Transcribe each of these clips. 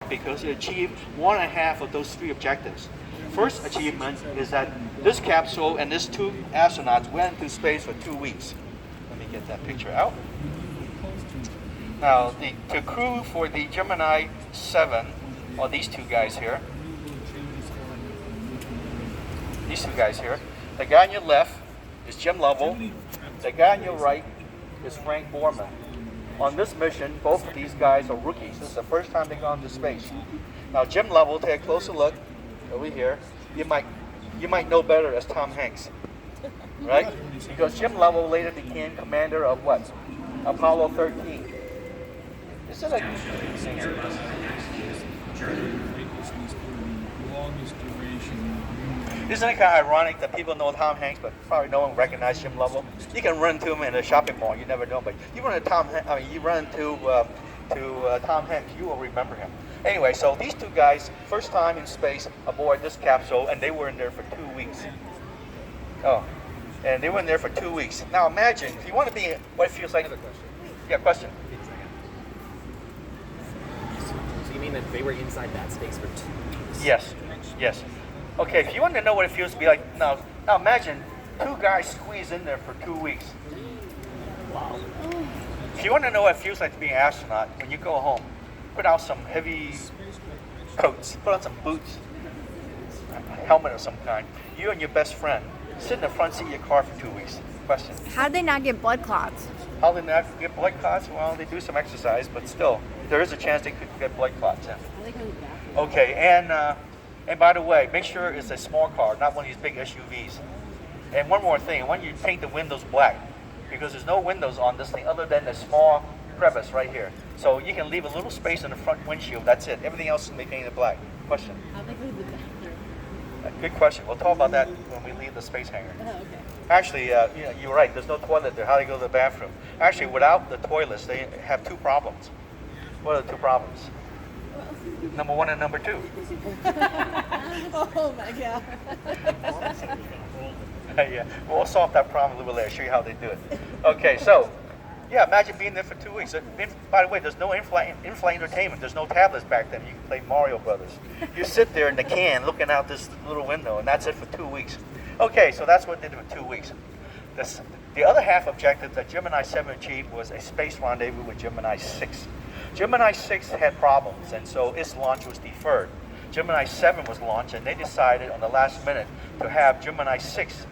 because it achieved one and a half of those three objectives. First achievement is that this capsule and these two astronauts went into space for 2 weeks. Let me get that picture out. Now, the crew for the Gemini 7, or these two guys here, the guy on your left is Jim Lovell, the guy on your right is Frank Borman. On this mission, both of these guys are rookies. This is the first time they've gone to space. Now, Jim Lovell, take a closer look over here. You might know better as Tom Hanks, right? Because Jim Lovell later became commander of what? Apollo 13. Is it a Isn't it kind of ironic that people know Tom Hanks, but probably no one recognizes Jim Lovell? You can run into him in a shopping mall, you never know. But you run into Tom Hanks, you will remember him. Anyway, so these two guys, first time in space aboard this capsule, and they were in there for 2 weeks. Oh, and they were in there for 2 weeks. Now imagine if you want to be what it feels like. I have a question. Yeah, question. So you mean that they were inside that space for 2 weeks? Yes, yes. Okay, if you want to know what it feels to be like, now imagine two guys squeezed in there for 2 weeks. Wow. If you want to know what it feels like to be an astronaut, when you go home, put out some heavy coats, put on some boots, a helmet of some kind. You and your best friend sit in the front seat of your car for 2 weeks. Question. How did they not get blood clots? How did they not get blood clots? Well, they do some exercise, but still, there is a chance they could get blood clots in. Okay, and by the way, make sure it's a small car, not one of these big SUVs. And one more thing, I want you to paint the windows black, because there's no windows on this thing other than a small crevice right here. So you can leave a little space in the front windshield, that's it. Everything else can be painted black. Question? How they go to the bathroom? Good question. We'll talk about that when we leave the space hangar. Oh, okay. Actually, you're right, there's no toilet there. How do they go to the bathroom? Actually, without the toilets, they have two problems. What are the two problems? Number one and number two. Oh my God. Yeah, we'll solve that problem a little later. Show you how they do it. Okay, so yeah, imagine being there for 2 weeks. By the way, there's no in-flight entertainment. There's no tablets back then. You can play Mario Brothers. You sit there in the can looking out this little window, and that's it for 2 weeks. Okay, so that's what they did for 2 weeks. The other half objective that Gemini 7 achieved was a space rendezvous with Gemini 6. Gemini 6 had problems, and so its launch was deferred. Gemini 7 was launched, and they decided on the last minute to have Gemini 6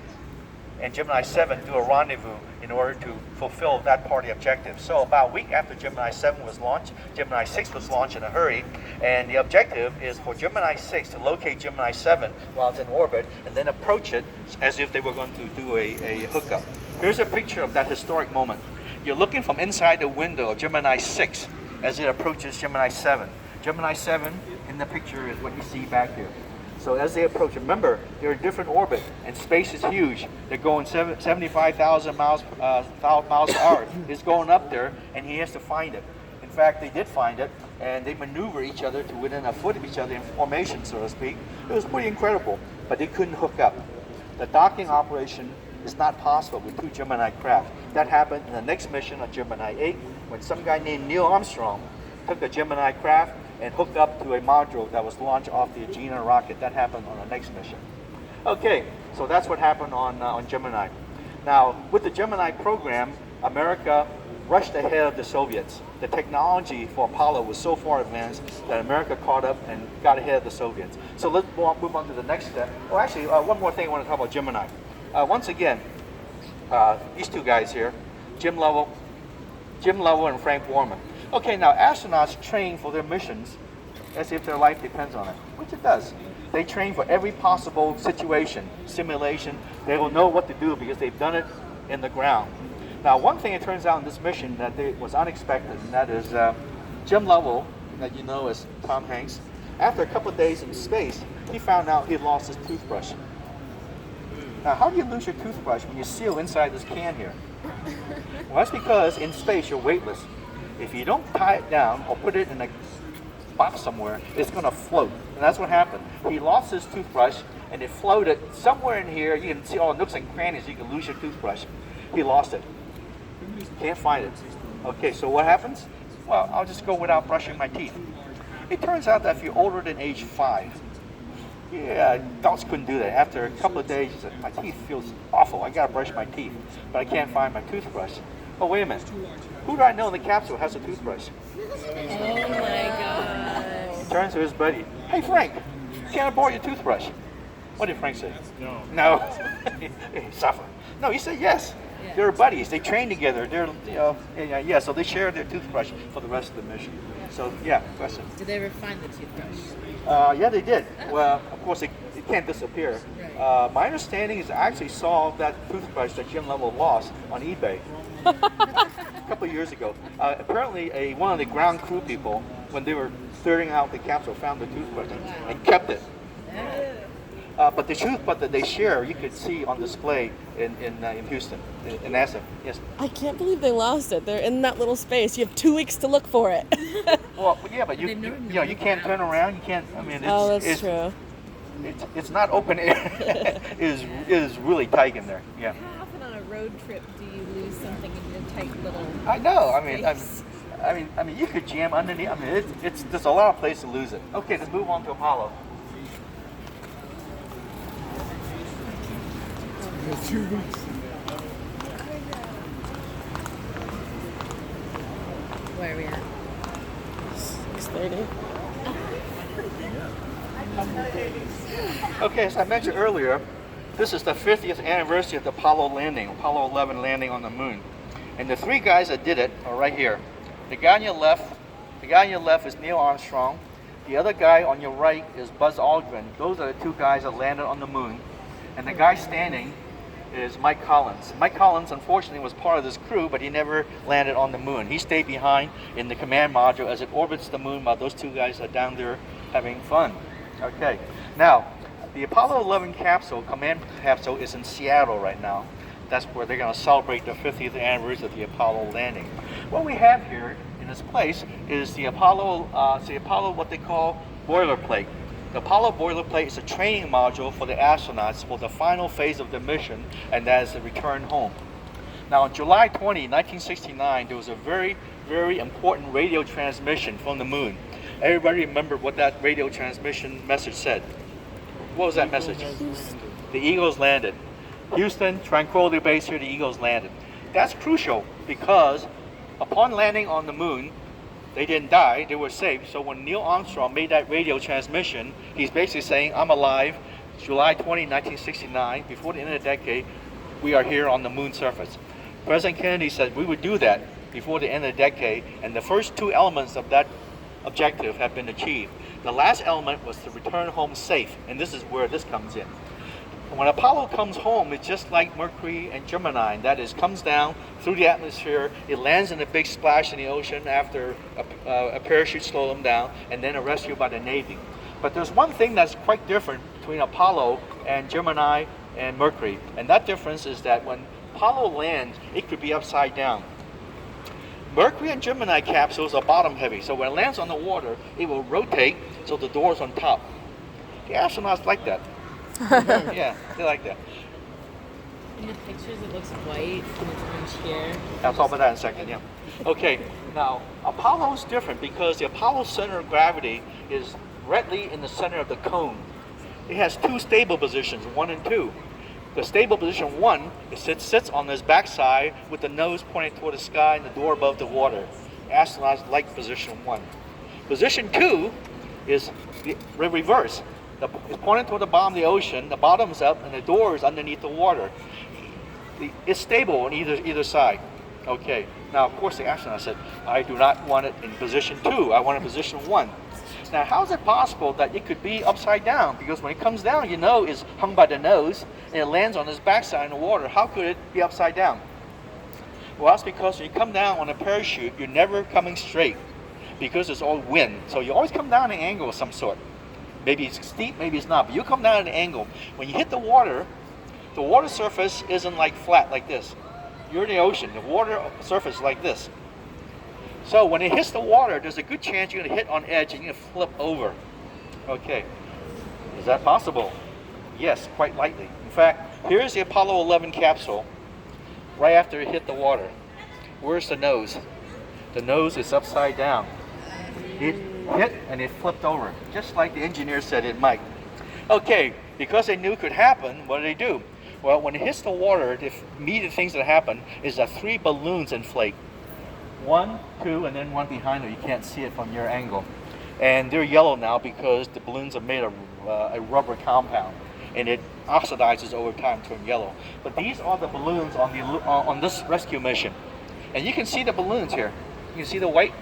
and Gemini 7 do a rendezvous in order to fulfill that part of the objective. So about a week after Gemini 7 was launched, Gemini 6 was launched in a hurry, and the objective is for Gemini 6 to locate Gemini 7 while it's in orbit, and then approach it as if they were going to do a hookup. Here's a picture of that historic moment. You're looking from inside the window of Gemini 6 as it approaches Gemini 7. Gemini 7 in the picture is what you see back here. So as they approach, remember, they're in different orbit, and space is huge. They're going 75,000 miles per hour. It's going up there, and he has to find it. In fact, they did find it, and they maneuver each other to within a foot of each other in formation, so to speak. It was pretty incredible, but they couldn't hook up. The docking operation is not possible with two Gemini craft. That happened in the next mission of Gemini 8, when some guy named Neil Armstrong took a Gemini craft and hooked up to a module that was launched off the Agena rocket. That happened on the next mission. Okay, so that's what happened on Gemini. Now, with the Gemini program, America rushed ahead of the Soviets. The technology for Apollo was so far advanced that America caught up and got ahead of the Soviets. So let's move on to the next step. Oh, actually, one more thing I want to talk about Gemini. Once again, these two guys here, Jim Lovell and Frank Borman. Okay, now astronauts train for their missions as if their life depends on it, which it does. They train for every possible situation, simulation. They will know what to do because they've done it in the ground. Now, one thing it turns out in this mission that was unexpected, and that is Jim Lovell, that you know as Tom Hanks, after a couple of days in space, he found out he had lost his toothbrush. Now, how do you lose your toothbrush when you seal inside this can here? Well, that's because in space you're weightless. If you don't tie it down or put it in a box somewhere, it's going to float. And that's what happened. He lost his toothbrush, and it floated somewhere in here. You can see all the nooks and crannies. You can lose your toothbrush. He lost it. Can't find it. Okay, so what happens? Well, I'll just go without brushing my teeth. It turns out that if you're older than age 5, yeah, adults couldn't do that. After a couple of days, you said, my teeth feels awful. I gotta brush my teeth, but I can't find my toothbrush. Oh, wait a minute. Who do I know in the capsule has a toothbrush? Oh my god. Turns to his buddy. Hey, Frank, can I borrow your toothbrush? What did Frank say? No. No. Suffer. No, he said yes. Yeah. They're buddies. They train together. They're, yeah. So they share their toothbrush for the rest of the mission. So yeah, question. Did they ever find the toothbrush? Yeah, they did. Well, of course, it can't disappear. Right. My understanding is I actually saw that toothbrush that Jim Lovell lost on eBay a couple of years ago. Apparently, one of the ground crew people, when they were clearing out the capsule, found the toothbrush and kept it. But the toothbrush that they share, you could see on display in Houston, in NASA. Yes. I can't believe they lost it. They're in that little space. You have 2 weeks to look for it. Well, yeah, but you can't turn around. You can't. I mean, it's true. It's not open air. it is really tight in there. Yeah. How often on a road trip do you lose something in your tight little? I know. space? I mean, you could jam underneath. I mean, there's a lot of place to lose it. Okay, let's move on to Apollo. Where are we at? 6:30. Okay, as I mentioned earlier, this is the 50th anniversary of the Apollo 11 landing on the moon. And the 3 guys that did it are right here. The guy on your left is Neil Armstrong. The other guy on your right is Buzz Aldrin. Those are the 2 guys that landed on the moon. And the guy standing is Mike Collins. Mike Collins, unfortunately, was part of this crew, but he never landed on the moon. He stayed behind in the command module as it orbits the moon while those 2 guys are down there having fun. Okay, now, the Apollo 11 capsule, command capsule, is in Seattle right now. That's where they're going to celebrate the 50th anniversary of the Apollo landing. What we have here in this place is the Apollo, what they call boilerplate. The Apollo boilerplate is a training module for the astronauts for the final phase of the mission, and that is the return home. Now, on July 20, 1969, there was a very, very important radio transmission from the moon. Everybody remember what that radio transmission message said? What was that message? The Eagles landed. Houston, Tranquility Base here, the Eagles landed. That's crucial because upon landing on the moon, they didn't die, they were safe. So when Neil Armstrong made that radio transmission, he's basically saying, I'm alive, July 20, 1969, before the end of the decade, we are here on the moon surface. President Kennedy said we would do that before the end of the decade, and the first 2 elements of that objective have been achieved. The last element was to return home safe, and this is where this comes in. When Apollo comes home, it's just like Mercury and Gemini. That is, comes down through the atmosphere, it lands in a big splash in the ocean after a parachute slows them down, and then a rescue by the Navy. But there's one thing that's quite different between Apollo and Gemini and Mercury, and that difference is that when Apollo lands, it could be upside down. Mercury and Gemini capsules are bottom heavy, so when it lands on the water, it will rotate so the door's on top. The astronauts like that. Yeah, they like that. In the pictures, it looks white and it's orange here. I'll talk about that in a second, yeah. Okay, now, Apollo's different because the Apollo center of gravity is directly in the center of the cone. It has 2 stable positions, 1 and 2. The stable position 1, it sits on this backside with the nose pointing toward the sky and the door above the water. Astronauts like position 1. Position 2 is the reverse. It's pointing toward the bottom of the ocean, the bottom's up, and the door is underneath the water. It's stable on either side. Okay, now of course the astronaut said, I do not want it in position 2, I want it in position 1. Now how is it possible that it could be upside down? Because when it comes down, you know it's hung by the nose, and it lands on its backside in the water. How could it be upside down? Well, that's because when you come down on a parachute, you're never coming straight, because it's all wind. So you always come down at an angle of some sort. Maybe it's steep, maybe it's not, but you come down at an angle. When you hit the water surface isn't like flat like this. You're in the ocean, the water surface is like this. So when it hits the water, there's a good chance you're going to hit on edge and you're going to flip over. Okay, is that possible? Yes, quite likely. In fact, here's the Apollo 11 capsule right after it hit the water. Where's the nose? The nose is upside down. hit and it flipped over, just like the engineer said it might. Okay, because they knew it could happen, what did they do? Well, when it hits the water, the immediate things that happen is that 3 balloons inflate. 1, 2, and then one behind it. You can't see it from your angle. And they're yellow now because the balloons are made of a rubber compound, and it oxidizes over time to turn yellow. But these are the balloons on this rescue mission. And you can see the balloons here. You can see the white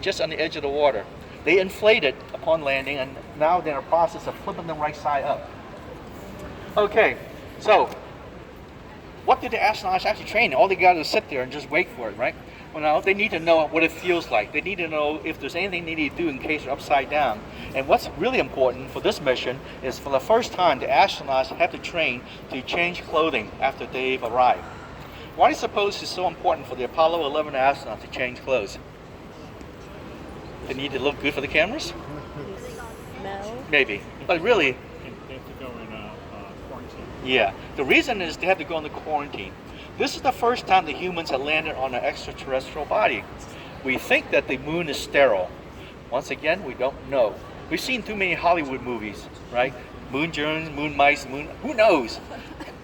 just on the edge of the water. They inflated upon landing, and now they're in a process of flipping them right side up. Okay, so what did the astronauts actually train? All they got to do is sit there and just wait for it, right? Well, now they need to know what it feels like. They need to know if there's anything they need to do in case they're upside down. And what's really important for this mission is for the first time, the astronauts have to train to change clothing after they've arrived. Why do you suppose it's so important for the Apollo 11 astronauts to change clothes? They need to look good for the cameras? Smell. Maybe. But really, They have to go in quarantine. yeah. The reason is they have to go into quarantine. This is the first time the humans have landed on an extraterrestrial body. We think that the moon is sterile. Once again, we don't know. We've seen too many Hollywood movies, right? Moon germs, moon mice, who knows?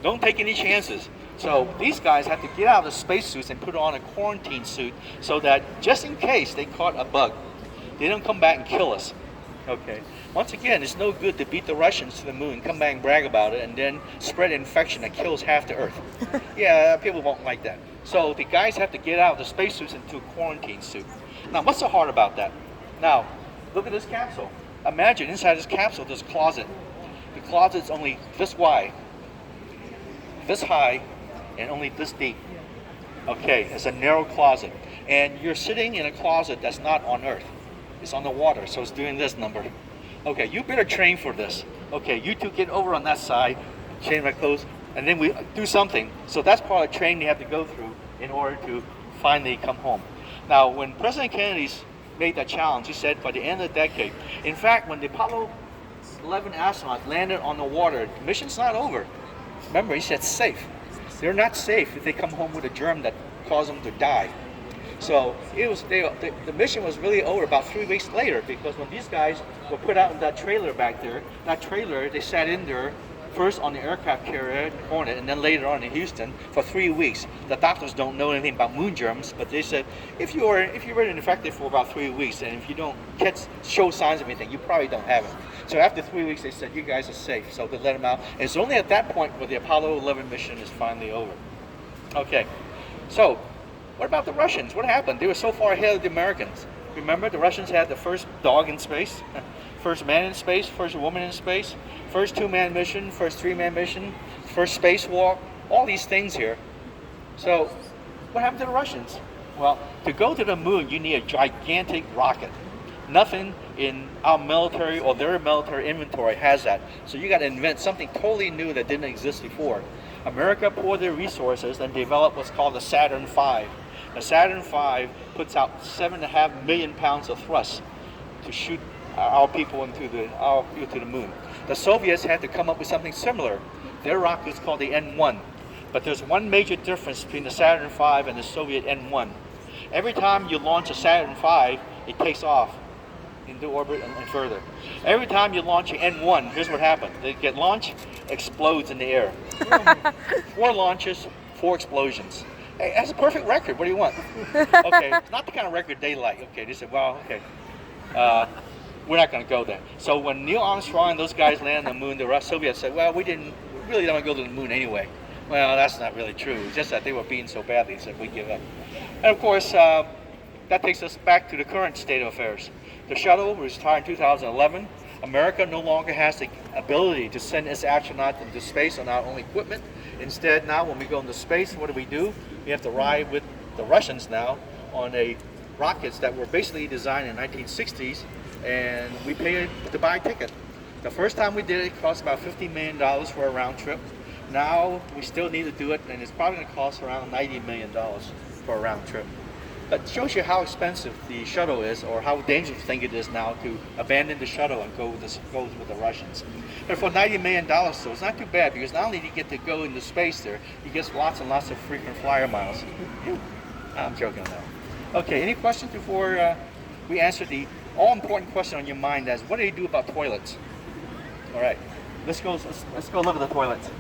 Don't take any chances. So these guys have to get out of the spacesuits and put on a quarantine suit so that just in case they caught a bug, they don't come back and kill us. Okay. Once again, it's no good to beat the Russians to the moon, come back and brag about it, and then spread infection that kills half the Earth. Yeah, people won't like that. So the guys have to get out of the spacesuits into a quarantine suit. Now, what's so hard about that? Now, look at this capsule. Imagine inside this capsule, there's a closet. The closet's only this wide, this high, and only this deep. Okay, it's a narrow closet. And you're sitting in a closet that's not on Earth. It's on the water, so it's doing this number. Okay, you better train for this. Okay, you two get over on that side, change my clothes, and then we do something. So that's part of the training you have to go through in order to finally come home. Now, when President Kennedy made that challenge, he said by the end of the decade. In fact, when the Apollo 11 astronauts landed on the water, the mission's not over. Remember, he said safe. They're not safe if they come home with a germ that caused them to die. So the mission was really over about 3 weeks later, because when these guys were put out in that trailer back there, they sat in there first on the aircraft carrier Hornet, and then later on in Houston for 3 weeks. The doctors don't know anything about moon germs, but they said if you were infected for about 3 weeks, and if you don't show signs of anything, you probably don't have it. So after 3 weeks, they said you guys are safe. So they let them out, and it's only at that point where the Apollo 11 mission is finally over. Okay, so what about the Russians? What happened? They were so far ahead of the Americans. Remember, the Russians had the first dog in space, first man in space, first woman in space, first 2-man mission, first 3-man mission, first spacewalk, all these things here. So what happened to the Russians? Well, to go to the moon, you need a gigantic rocket. Nothing in our military or their military inventory has that. So you got to invent something totally new that didn't exist before. America poured their resources and developed what's called the Saturn V. The Saturn V puts out 7.5 million pounds of thrust to shoot our people into the moon. The Soviets had to come up with something similar. Their rocket is called the N1. But there's one major difference between the Saturn V and the Soviet N1. Every time you launch a Saturn V, it takes off into orbit and further. Every time you launch an N1, here's what happens. They get launched, explodes in the air. 4 launches, 4 explosions. Hey, that's a perfect record. What do you want? Okay, it's not the kind of record they like. Okay, they said, well, okay, we're not going to go there. So when Neil Armstrong and those guys landed on the moon, the Soviets said, well, we really don't want to go to the moon anyway. Well, that's not really true. It's just that they were being so badly, they said we give up. And of course, that takes us back to the current state of affairs. The shuttle was retired in 2011. America no longer has the ability to send its astronauts into space on our own equipment. Instead, now when we go into space, what do? We have to ride with the Russians now on rockets that were basically designed in the 1960s, and we pay to buy a ticket. The first time we did it, it cost about $50 million for a round trip. Now we still need to do it, and it's probably going to cost around $90 million for a round trip. But it shows you how expensive the shuttle is, or how dangerous thing it is now to abandon the shuttle and go with the Russians. But for $90 million, though, it's not too bad, because not only do you get to go into space there, you get lots and lots of frequent flyer miles. I'm joking now. Okay, any questions before we answer the all important question on your mind is, what do they do about toilets? All right, let's go look at the toilets.